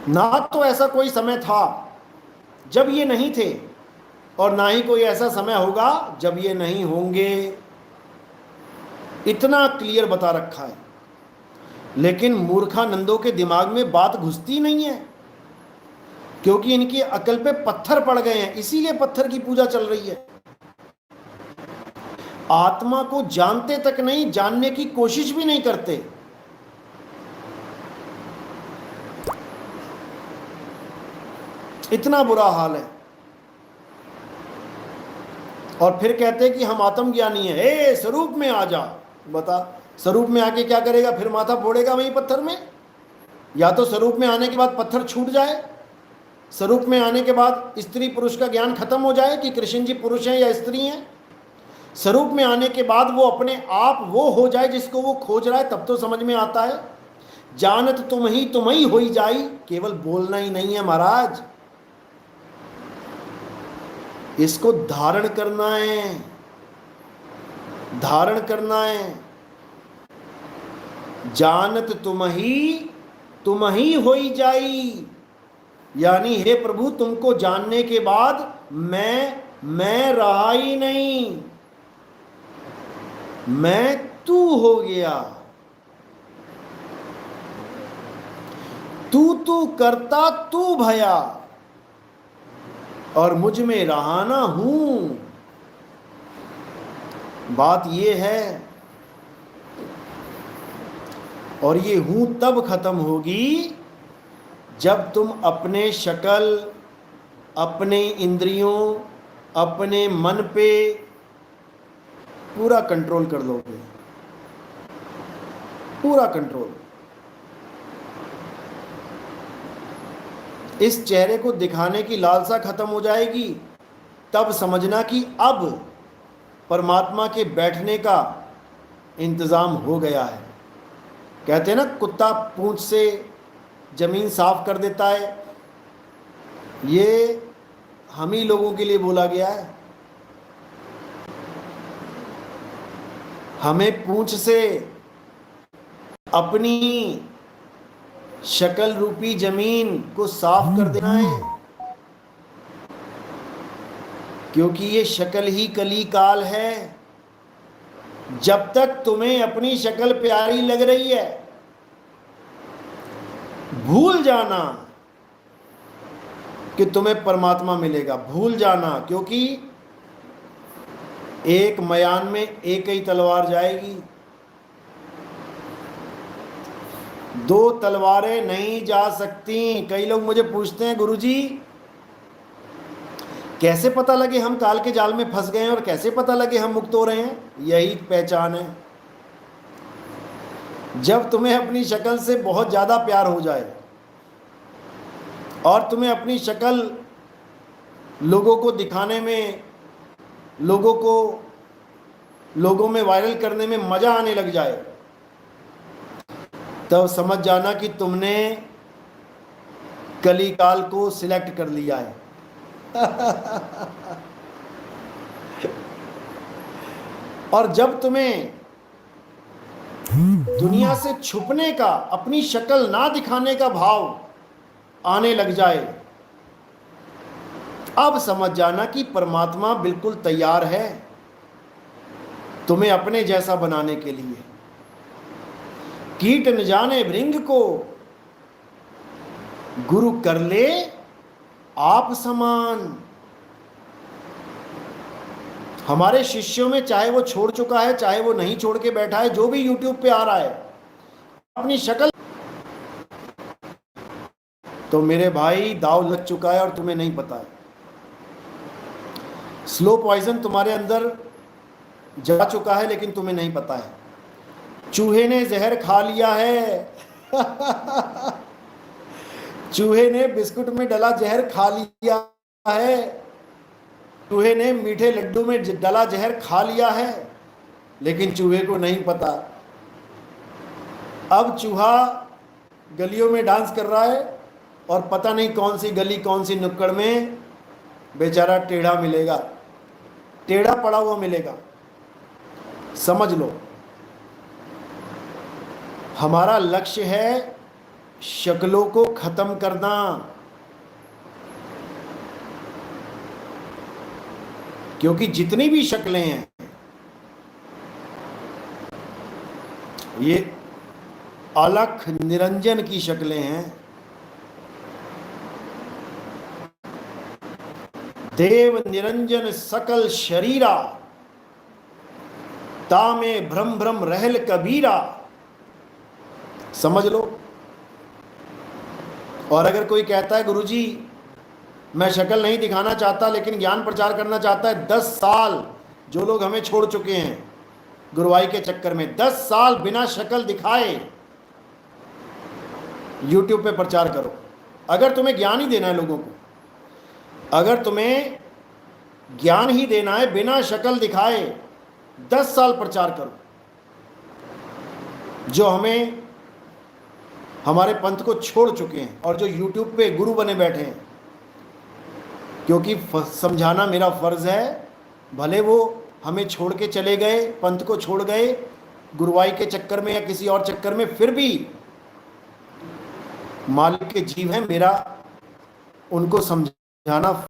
ना तो ऐसा कोई समय था जब ये नहीं थे, और ना ही कोई ऐसा समय होगा जब ये नहीं होंगे। इतना क्लियर बता रखा है। लेकिन मूर्खानंदों के दिमाग में बात घुसती नहीं है, क्योंकि इनकी अकल पे पत्थर पड़ गए हैं, इसीलिए पत्थर की पूजा चल रही है। आत्मा को जानते तक नहीं, जानने की कोशिश भी नहीं करते। इतना बुरा हाल है। और फिर कहते हैं कि हम आत्मज्ञानी हैं। ए स्वरूप में आ जा। बता, स्वरूप में आके क्या करेगा? फिर माथा फोड़ेगा वहीं पत्थर में? या तो स्वरूप में आने के बाद पत्थर छूट जाए, स्वरूप में आने के बाद स्त्री पुरुष का ज्ञान खत्म हो जाए कि कृष्ण जी पुरुष हैं या स्त्री हैं। स्वरूप में आने के बाद वो अपने आप वो हो जाए जिसको वो खोज रहा है, तब तो समझ में आता है। जानत तुम ही हो ही जाई, केवल बोलना ही नहीं है महाराज, इसको धारण करना है, धारण करना है। जानत तुम ही हो ही जाई, यानी हे प्रभु तुमको जानने के बाद मैं रहा ही नहीं, मैं तू हो गया। तू करता तू भया, और मुझ में रहा ना हूं। बात ये है। और ये हूं तब खत्म होगी जब तुम अपने शकल, अपने इंद्रियों, अपने मन पे पूरा कंट्रोल कर लोगे, पूरा कंट्रोल। इस चेहरे को दिखाने की लालसा खत्म हो जाएगी, तब समझना कि अब परमात्मा के बैठने का इंतजाम हो गया है। कहते हैं ना, कुत्ता पूंछ से जमीन साफ कर देता है, ये हम ही लोगों के लिए बोला गया है। हमें पूंछ से अपनी शकल रूपी जमीन को साफ कर देना है, क्योंकि ये शकल ही कली काल है। जब तक तुम्हें अपनी शक्ल प्यारी लग रही है, भूल जाना कि तुम्हें परमात्मा मिलेगा, भूल जाना। क्योंकि एक मयान में एक ही तलवार जाएगी, दो तलवारें नहीं जा सकती। कई लोग मुझे पूछते हैं, गुरुजी कैसे पता लगे हम काल के जाल में फंस गए हैं, और कैसे पता लगे हम मुक्त हो रहे हैं? यही पहचान है, जब तुम्हें अपनी शक्ल से बहुत ज़्यादा प्यार हो जाए और तुम्हें अपनी शक्ल लोगों को दिखाने में, लोगों में वायरल करने में मज़ा आने लग जाए, तब समझ जाना कि तुमने कली काल को सिलेक्ट कर लिया है। और जब तुम्हें दुनिया से छुपने का, अपनी शक्ल ना दिखाने का भाव आने लग जाए, अब समझ जाना कि परमात्मा बिल्कुल तैयार है तुम्हें अपने जैसा बनाने के लिए। कीट न जाने भृंग को, गुरु कर ले आप समान। हमारे शिष्यों में चाहे वो छोड़ चुका है, चाहे वो नहीं छोड़ के बैठा है, जो भी यूट्यूब पे आ रहा है अपनी शक्ल, तो मेरे भाई दाव लग चुका है और तुम्हें नहीं पता है। स्लो पॉइजन तुम्हारे अंदर जा चुका है, लेकिन तुम्हें नहीं पता है। चूहे ने जहर खा लिया है। चूहे ने बिस्कुट में डला जहर खा लिया है, चूहे ने मीठे लड्डू में डला जहर खा लिया है, लेकिन चूहे को नहीं पता। अब चूहा गलियों में डांस कर रहा है और पता नहीं कौन सी गली, कौन सी नुक्कड़ में बेचारा टेढ़ा मिलेगा, टेढ़ा पड़ा हुआ मिलेगा। समझ लो, हमारा लक्ष्य है शक्लों को खत्म करना। क्योंकि जितनी भी शक्लें हैं ये अलख निरंजन की शक्लें हैं। देव निरंजन सकल शरीरा, तामे भ्रम भ्रम रहल कबीरा। समझ लो। और अगर कोई कहता है गुरुजी मैं शक्ल नहीं दिखाना चाहता लेकिन ज्ञान प्रचार करना चाहता है, 10 साल जो लोग हमें छोड़ चुके हैं गुरुवाई के चक्कर में, 10 साल बिना शक्ल दिखाए YouTube पे प्रचार करो। अगर तुम्हें ज्ञान ही देना है लोगों को, अगर तुम्हें ज्ञान ही देना है बिना शक्ल दिखाए, 10 साल प्रचार करो। जो हमें हमारे पंथ को छोड़ चुके हैं और जो YouTube पे गुरु बने बैठे हैं, क्योंकि समझाना मेरा फर्ज है। भले वो हमें छोड़ के चले गए, पंथ को छोड़ गए गुरुवाई के चक्कर में या किसी और चक्कर में, फिर भी मालिक के जीव हैं, मेरा उनको समझाना